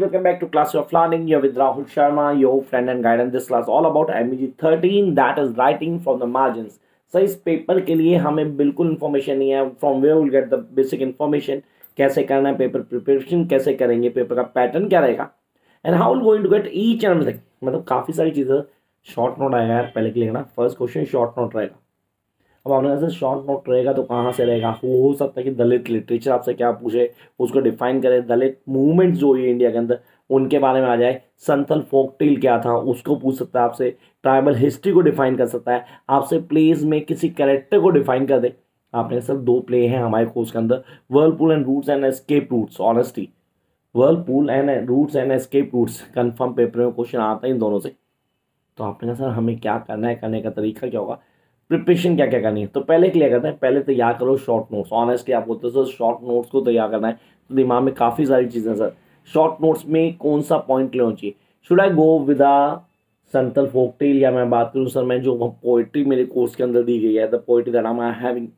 welcome back to Class of Learning. You're with Rahul Sharma, your friend and guide, and this class all about MEG 13, that is writing from the margins. So इस paper के लिए हमें बिल्कुल information नहीं है. From where will get the basic information, कैसे करना है पेपर प्रिपरेशन, कैसे करेंगे, पेपर का पैटर्न क्या रहेगा, and how will going to get each and everything. मतलब काफ़ी सारी चीज़ें. शॉर्ट नोट आएगा यार पहले के लिए ना. फर्स्ट क्वेश्चन शॉर्ट नोट रहेगा. अब आपने कैसे शॉर्ट नोट रहेगा तो कहाँ से रहेगा. हो सकता है कि दलित लिटरेचर आपसे क्या पूछे, उसको डिफाइन करे. दलित मूवमेंट जो हुई इंडिया के अंदर उनके बारे में आ जाए. संथल फोक टेल क्या था उसको पूछ सकता है आपसे. ट्राइबल हिस्ट्री को डिफाइन कर सकता है आपसे. प्लेज में किसी कैरेक्टर को डिफाइन कर दे. आपने सर 2 प्ले हैं हमारे कोर्स के अंदर, whirlpool and roots and escape routes. Honesty, whirlpool and roots and escape routes confirm paper में क्वेश्चन आता है इन दोनों से. तो आपने कहा सर हमें क्या करना है, करने का तरीका क्या होगा, प्रिपरेशन क्या क्या करनी है. तो पहले क्लियर करते हैं. पहले तैयार करो शॉर्ट नोट्स. ऑनेस्टली आप बोलते हो सर शॉर्ट नोट्स को तैयार करना है तो दिमाग में काफ़ी सारी चीज़ें. सर शॉर्ट नोट्स में कौन सा पॉइंट लेना चाहिए. Should I go with a Santhal folk tale, या मैं बात करूँ सर मैं जो पोइट्री मेरे कोर्स के अंदर दी गई है, the poetry that I am having,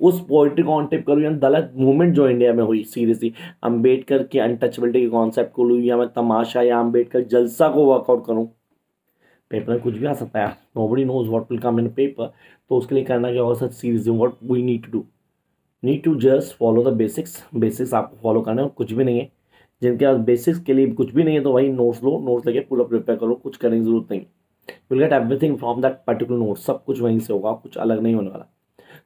उस पोइट्री को ऑन टिप करूँ, या दलित मूवमेंट जो इंडिया में हुई सीरियसली, अम्बेडकर की अनटचेबिलिटी के कॉन्सेप्ट को लूँ, या मैं तमाशा या अम्बेडकर जलसा को वर्कआउट करूँ. पेपर में कुछ भी आ सकता है. Nobody knows what will come in paper. तो उसके लिए करना क्या होगा sir, series what we need to do, need to just follow the basics. Basics आपको फॉलो करना है. कुछ भी नहीं है जिनके पास बेसिक्स के लिए कुछ भी नहीं है तो वही नोट्स लो, नोट्स लेके पूरा प्रिपेयर करो. कुछ करने की जरूरत नहीं. Will get everything from that particular note. सब कुछ वहीं से होगा, कुछ अलग नहीं होने वाला.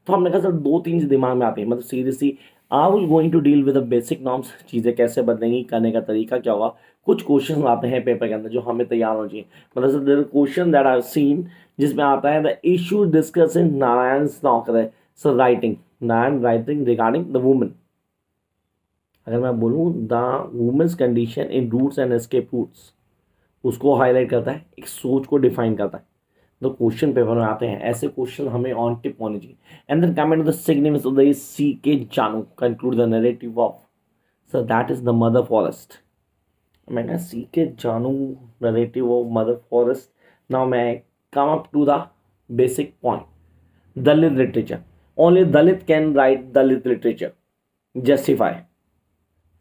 तो हमने कहा सर 2-3 चीज़ दिमाग में आती है. मतलब seriously I will going to deal with the basic norms. चीज़ें कैसे बदलेंगी, करने का तरीका क्या होगा. कुछ क्वेश्चन आते हैं पेपर के अंदर जो हमें तैयार होना चाहिए. मतलब sir there question that I have seen जिसमें आता है the issue discuss in Narayan नौकर sir writing, Narayan writing regarding the women. अगर मैं बोलूँ the women's condition in roots and escape routes, उसको हाईलाइट करता है, एक सोच को डिफाइन करता है. तो क्वेश्चन पेपर में आते हैं ऐसे क्वेश्चन हमें ऑन टिप होने चाहिए. And then comment the significance of the C.K. Janu conclude the narrative of sir that is the mother forest. मैंने C.K. Janu narrative of mother forest. Now मैं come up to the basic point. Dalit literature, only Dalit can write Dalit literature. Justify,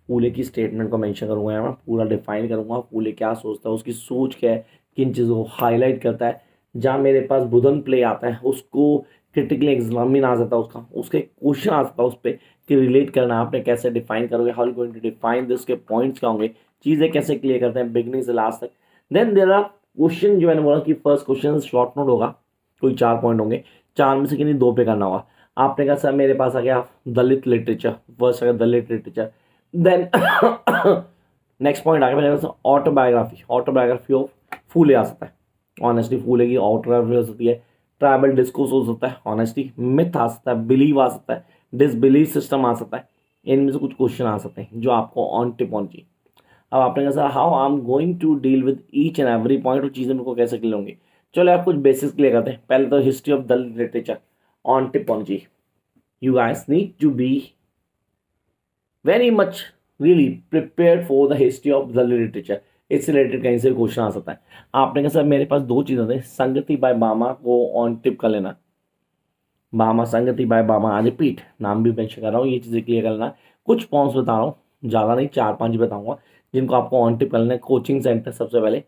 Phule की statement को mention करूंगा, मैं पूरा define करूंगा फूले क्या सोचता है, उसकी सोच क्या है, किन चीज़ों को हाईलाइट करता है. जहाँ मेरे पास बुधन प्ले आता है उसको क्रिटिकली एग्जामिन आ जाता है, उसके क्वेश्चन आ जाता है उस पर कि रिलेट करना आपने कैसे डिफाइन करोगे, how going to define this, के पॉइंट्स क्या होंगे, चीज़ें कैसे क्लियर करते हैं बिगनिंग से लास्ट तक. देन देयर आर क्वेश्चन जो मैंने बोला कि फर्स्ट क्वेश्चन शॉर्ट नोट होगा, कोई 4 पॉइंट होंगे, 4 में से किन्हीं 2 पे करना होगा. आपने कहा सर मेरे पास आ गया दलित लिटरेचर, फर्स्ट आ गया दलित लिटरेचर. देन नेक्स्ट पॉइंट आ गया मेरे पास ऑटोबायोग्राफी. ऑटोबायोग्राफी ऑफ फूले आ सकता है. ऑनेस्टली फूले की ऑटोबायोग्राफी हो सकती है. ट्राइबल डिस्कोर्स हो सकता है. ऑनेस्टली मिथ आ सकता है, बिलीव आ सकता है, डिसबिलीव सिस्टम आ सकता है. इनमें से कुछ क्वेश्चन आ सकते हैं जो आपको ऑन टिप होनी चाहिए. अब आपने कहा sir how I am going to deal with each and every point, और चीज़ें मेरे को कैसे क्लियर होंगी. चलो आप कुछ बेसिक्स क्लियर करते हैं. पहले तो history of Dalit literature on tip होनी चाहिए. You guys need to be very much really prepared for the history of the literature. इससे रिलेटेड कहीं से क्वेश्चन आ सकता है. आपने कहा सर मेरे पास 2 चीज़ें थे. संगति बाय बामा को ऑन टिप कर लेना. बामा, संगति बाय बामा, रिपीट नाम भी मेंशन कर रहा हूँ, ये चीज़ें क्लियर कर लेना. कुछ पॉइंट्स बता रहा हूँ, ज़्यादा नहीं, 4-5 बताऊँगा जिनको आपको ऑन टिप कर लेना है. कोचिंग सेंटर सबसे पहले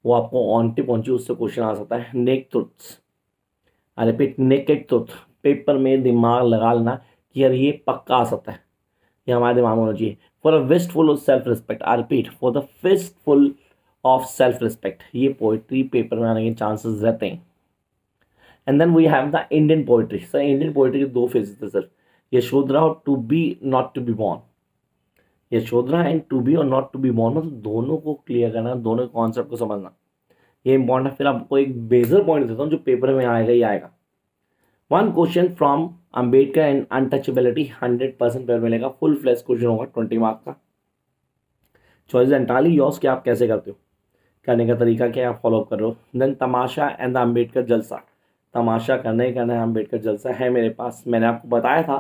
वो आपको ऑन टिप पहुँची, उससे क्वेश्चन आ सकता है. Naked truths, repeat naked truth. Paper में दिमाग लगा लेना कि यार ये पक्का आ सकता है, ये हमारे दिमाग में होना चाहिए. For a fistful of self respect, I repeat for the fistful of self respect. ये पोइट्री पेपर में आने के चांसेस रहते हैं. And then we have the Indian poetry. Sir Indian poetry के 2 फेजेस थे सर, यशोधरा और to be not to be born. Yashodhara and to be और नॉट टू बी बॉर्न, मतलब दोनों को क्लियर करना, दोनों कॉन्सेप्ट को समझना, ये इंपॉर्टेंट है. फिर आपको एक बेजर पॉइंट देता हूँ जो पेपर में आएगा ही आएगा. 1 question from Ambedkar and untouchability 100% paper मिलेगा. फुल फ्लैश क्वेश्चन होगा 20 मार्क का. चॉइस एंटायरली योर्स कि आप कैसे करते हो, करने का तरीका क्या आप फॉलो कर रहे हो. Then Tamasha and the Ambedkar Jalsa. Tamasha करना ही करना है, अम्बेडकर जलसा है मेरे पास. मैंने आपको बताया था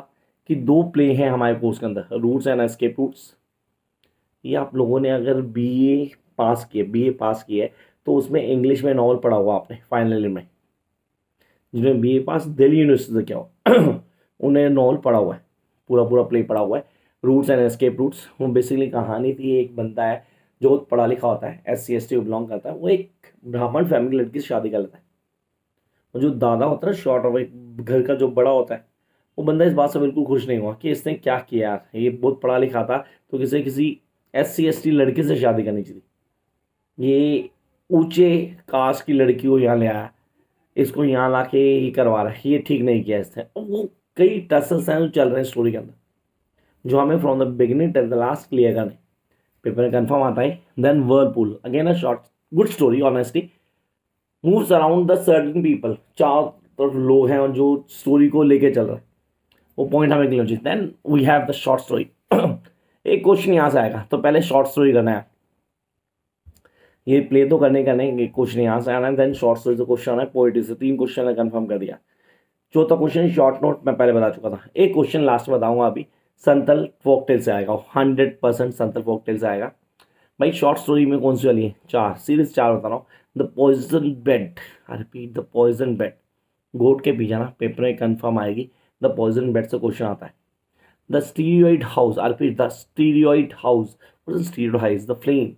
कि 2 प्ले हैं हमारे कोर्स के अंदर, रूट्स एंड एस्केप रूट्स. ये आप लोगों ने अगर BA पास किए तो उसमें इंग्लिश में नॉवल पढ़ा हुआ आपने फाइनल में. जिन्होंने BA पास दिल्ली यूनिवर्सिटी से किया हो उन्हें नॉवल पढ़ा हुआ है, पूरा प्ले पढ़ा हुआ है. Roots and escape routes. वो बेसिकली कहानी थी, एक बंदा है जो बहुत पढ़ा लिखा होता है, SC ST को बिलोंग करता है, वो एक ब्राह्मण फैमिली लड़की से शादी कर लेता है। और जो दादा होता है ना, शॉर्ट ऑफ घर का जो बड़ा होता है, वो बंदा इस बात से बिल्कुल खुश नहीं हुआ कि इसने क्या किया यार, ये बहुत पढ़ा लिखा था तो किसी SC ST लड़के से शादी करनी चाहिए, ये ऊंचे कास्ट की लड़की को यहाँ ले आया, इसको यहाँ ला के ही करवा रहा है, ये ठीक नहीं किया इसने। और वो कई टसल्स हैं जो चल रहे हैं स्टोरी के अंदर, जो हमें from the beginning till the last clear करने। पेपर में कंफर्म आता है। Then whirlpool again a short good story honestly, moves around the certain people, चार तरफ लोग हैं और जो स्टोरी को लेके चल रहे हैं, वो पॉइंट हमें क्लियर चाहिए। Then we have the short story. एक क्वेश्चन यहाँ से आएगा, तो पहले शॉर्ट स्टोरी करना है, ये प्ले तो करने का नहीं, क्वेश्चन यहाँ से आना है। देन शॉर्ट स्टोरी से क्वेश्चन आना है, पोइट्री से 3 क्वेश्चन है, कंफर्म कर दिया। चौथा क्वेश्चन शॉर्ट नोट मैं पहले बता चुका था, एक क्वेश्चन लास्ट में बताऊंगा अभी, संतल फोकटेल से आएगा, 100% संतल फोकटेल से आएगा। भाई शॉर्ट स्टोरी में कौन सी वाली है? 4 सीरीज, 4 बता रहा हूँ। The poison bed, I repeat the poison bed, गोट के पीछे ना पेपर में कंफर्म आएगी, द पॉइजन बेड से क्वेश्चन आता है। The storeyed house, I repeat the storeyed house, storeyed house, the flame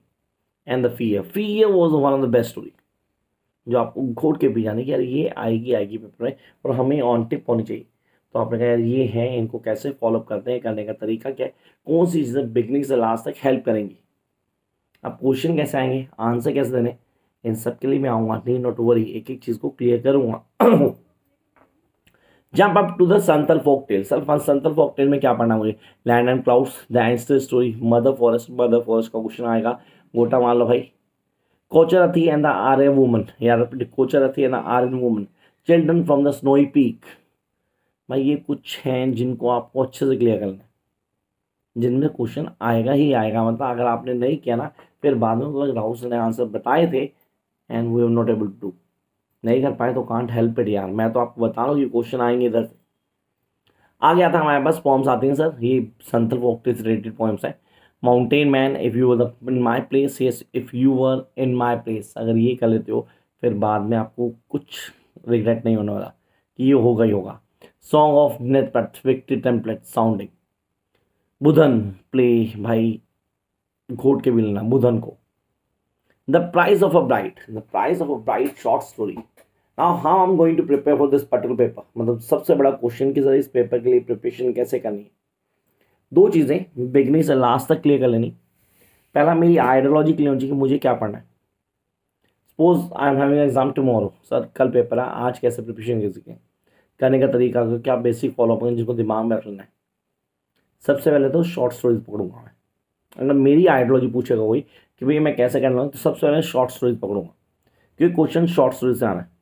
and the fear was one of the best story, जो आपको घोट के पीछे कि यार ये आएगी पेपर में और हमें ऑन टिप होनी चाहिए। तो आपने कहा यार ये है, इनको कैसे फॉलोअप करते हैं, करने का तरीका क्या है, कौन सी चीज़ें बिगनिंग से लास्ट तक हेल्प करेंगी। अब क्वेश्चन कैसे आएंगे, आंसर कैसे देने, इन सब के लिए मैं आऊँगा, नहीं नॉट वरी, एक एक चीज़ को क्लियर करूँगा। Jump up to the Santal folktale. Santal folktale में क्या पढ़ना मुझे? Land and clouds, the ancestor story, mother forest का क्वेश्चन आएगा, गोटा मान लो भाई। Kocharethi and the Aryan woman, यार Kocharethi and the Aryan woman, children from the snowy peak. भाई ये कुछ हैं जिनको आपको अच्छे से क्लियर करना है, जिनमें क्वेश्चन आएगा ही आएगा, मतलब अगर आपने नहीं किया ना फिर बाद में तो राहुल सर ने आंसर बताए थे and we are not able to, नहीं कर पाए तो कांट हेल्प इट यार, मैं तो आपको बता रहा हूँ कि क्वेश्चन आएंगे इधर से। आ गया था हमारे पास पॉम्स आती हैं सर, ये संतल फोकटेल से रिलेटेड पॉइम्स है। Mountain man, if you were in my place, yes if you were in my place, अगर ये कर लेते हो फिर बाद में आपको कुछ रिग्रेट नहीं होने वाला कि ये होगा ही होगा। Song of victory template sounding, Budhan play, भाई घोट के भी लेना बुधन को। The price of a bright short story. Now how I am going to prepare for this particular paper, मतलब सबसे बड़ा क्वेश्चन कि सर इस पेपर के लिए प्रिपरेशन कैसे करनी है। 2 चीज़ें बिगनिंग से लास्ट तक क्लियर कर लेनी। पहला मेरी आइडियोलॉजी क्लियर होनी चाहिए कि मुझे क्या पढ़ना है। Suppose I am having exam tomorrow, sir कल पेपर है, आज कैसे प्रिपरेशन कर सकें, करने का तरीका क्या बेसिक फॉलो करें जिसको दिमाग में रखना है। सबसे पहले तो शॉर्ट स्टोरीज पकड़ूंगा मैं, अगर मेरी आइडियोलॉजी पूछेगा कोई कि भैया मैं कैसे करना हूँ, तो सबसे पहले शॉर्ट स्टोरीज पकड़ूंगा, क्योंकि क्वेश्चन शॉर्ट स्टोरी से आना है।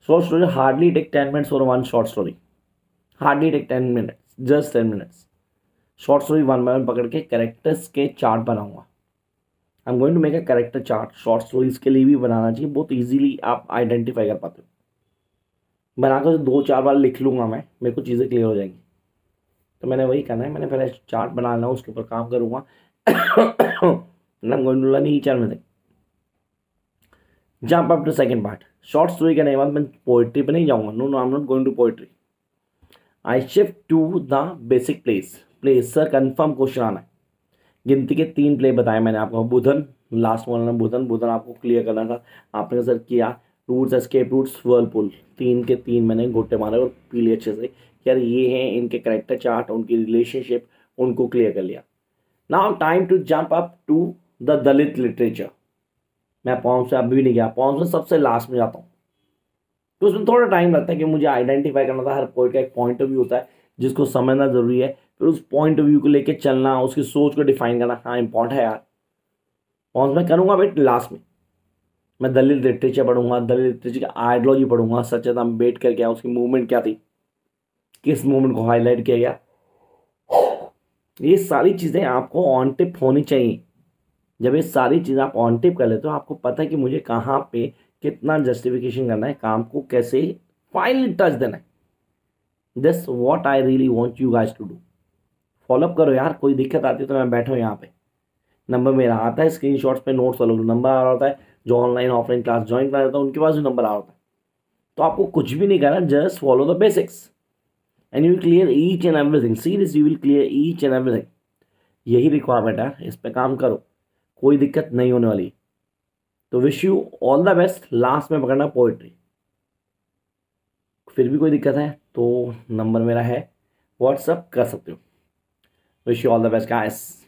Short story hardly take 10 minutes for one short story, hardly take 10 minutes, just 10 minutes. Short story 1 by 1 पकड़ के कैरेक्टर्स के चार्ट बनाऊंगा। I am going to make a character chart, short stories के लिए भी बनाना चाहिए, बहुत इजीली आप आइडेंटिफाई कर पाते हो। बनाकर 2-4 बार लिख लूँगा मैं, मेरे को चीज़ें क्लियर हो जाएंगी। तो मैंने वही करना है, मैंने पहले चार्ट बना लेना, उसके ऊपर काम करूँगा। I am going to learn each and everything. Jump up to second part, short story करने के बाद मैं पोइट्री पे नहीं जाऊँगा, no I am not going to poetry, I shift to the basic place. Sir confirm question आना है। गिनती के 3 प्ले बताए मैंने आपको, बुधन लास्ट वन, बुधन आपको क्लियर करना था, आपने सर किया। रूट्स, एस्केप रूट्स, वर्लपूल, 3 के 3 मैंने गोटे मारे और पीले अच्छे से, यार ये हैं इनके करेक्टर चार्ट, उनकी रिलेशनशिप, उनको क्लियर कर लिया। Now time to jump up to the Dalit literature. मैं पॉम्स से अभी भी नहीं गया, पॉम्स में सबसे लास्ट में जाता हूँ, तो उसमें थोड़ा टाइम लगता है कि मुझे आइडेंटिफाई करना था, हर पोइट का एक पॉइंट ऑफ व्यू होता है जिसको समझना जरूरी है, फिर उस पॉइंट ऑफ व्यू को लेके चलना, उसकी सोच को डिफाइन करना, हाँ इंपॉर्टेंट है यार। पॉइंट्स मैं करूँगा बट लास्ट में मैं दलित लिटरेचर पढ़ूंगा, दलित लिटरेचर की आइडियोलॉजी पढ़ूंगा, सच्चिदानंद अम्बेडकर क्या, उसकी मूवमेंट क्या थी, किस मूवमेंट को हाईलाइट किया गया, ये सारी चीज़ें आपको ऑन टिप होनी चाहिए। जब ये सारी चीज़ें आप ऑन टिप कर लेते हो, आपको पता है कि मुझे कहाँ पे कितना जस्टिफिकेशन करना है, काम को कैसे फाइनली टच देना है। This what I really want you guys to do. Follow up करो यार, कोई दिक्कत आती है तो मैं बैठा हूँ यहाँ पे, नंबर मेरा आता है, स्क्रीनशॉट्स पे नोट्स वालों नंबर आ रहा होता है, जो ऑनलाइन ऑफलाइन क्लास ज्वाइन करा देता है उनके पास भी नंबर आ रहा होता है। तो आपको कुछ भी नहीं करना, just follow the basics and you will clear each and everything. Serious, you will clear each and everything. यही रिक्वायरमेंट है, इस पे काम करो, कोई दिक्कत नहीं होने वाली। तो wish you all the best. Last में पकड़ना पोइट्री। फिर भी कोई दिक्कत है तो नंबर मेरा है, व्हाट्सअप कर सकते हो। Wish you all the best guys.